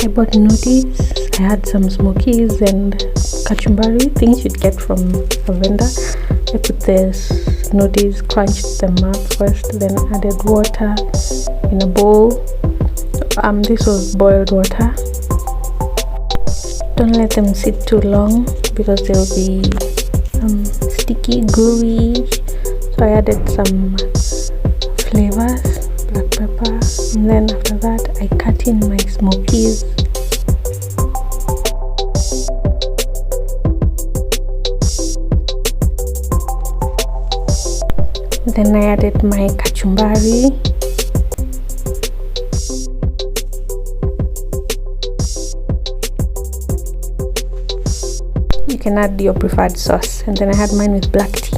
I bought noodles. I had some smokies and kachumbari, things you'd get from a vendor. I put this noodles, crunched them up first, then added water in a bowl. This was boiled water. Don't let them sit too long because they'll be sticky, gooey. So I added some flavors, black pepper, and then after that I cut in my smokies. Then I added my kachumbari. You can add your preferred sauce, and then I had mine with black tea.